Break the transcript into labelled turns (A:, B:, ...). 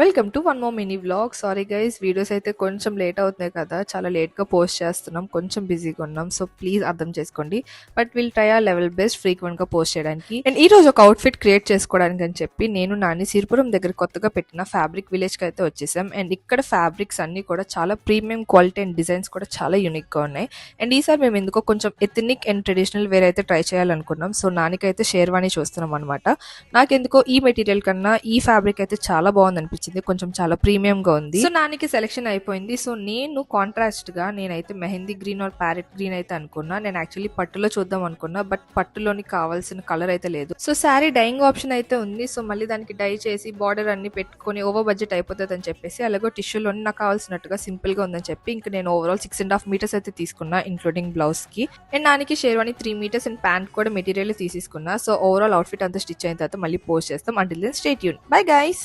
A: Welcome to one more mini vlog. Sorry guys, videos అయితే కొంచెం late అవుతున్నాయి కదా, చాలా లేట్గా పోస్ట్ చేస్తున్నాం, కొంచెం బిజీగా ఉన్నాం. సో ప్లీజ్ అర్థం చేసుకోండి. But will try our level best ఫ్రీక్వెంట్గా పోస్ట్ చేయడానికి. అండ్ ఈ రోజు ఒక అవుట్ఫిట్ క్రియేట్ చేసుకోవడానికి అని చెప్పి నేను నాని సిరిపురం దగ్గర కొత్తగా పెట్టిన ఫ్యాబ్రిక్ విలేజ్కి అయితే వచ్చేసాం. అండ్ ఇక్కడ ఫ్యాబ్రిక్స్ అన్ని కూడా చాలా ప్రీమియం క్వాలిటీ అండ్ డిజైన్స్ కూడా చాలా యూనిక్గా ఉన్నాయి. అండ్ ఈసారి మేము ఎందుకో కొంచెం ఎథనిక్ అండ్ ట్రెడిషనల్ వేర్ అయితే ట్రై చేయాలనుకున్నాం. సో నానికైతే షేర్వాణి చూస్తున్నాం అనమాట. నాకెందుకో ఈ మెటీరియల్ కన్నా ఈ ఫ్యాబ్రిక్ అయితే చాలా బాగుంది అనిపించింది. కొంచెం చాలా ప్రీమియం గా ఉంది. సో నానికి సెలెక్షన్ అయిపోయింది. సో నేను కాంట్రాస్ట్ గా నేనైతే mehndi green are parrot green అయితే అనుకున్నా. నేను యాక్చువల్లీ పట్టులో చూద్దాం అనుకున్నా, బట్ పట్టులోని కావాల్సిన కలర్ అయితే లేదు. సో శారీ డైయింగ్ ఆప్షన్ అయితే ఉంది. సో మళ్ళీ దానికి డై చేసి బార్డర్ అన్ని పెట్టుకుని ఓవర్ బడ్జెట్ అయిపోతుంది అని చెప్పేసి, అలాగే టిష్యూలోని నాకు కావాల్సినట్టుగా సింపుల్ గా ఉందని చెప్పి ఇంక నేను ఓవరాల్ 6.5 meters అయితే తీసుకున్నా, ఇంక్లూడింగ్ బ్లౌజ్ కి. అండ్ నానికి షేర్వాణి 3 meters అండ్ ప్యాంట్ కూడా మెటీరియల్ తీసేసుకున్నా. సో ఓవరాల్ అవుట్ఫిట్ అంతా స్టిచ్ అయిన తర్వాత మళ్ళీ పోస్ట్ చేస్తాం. Until then stay tune. Bye guys.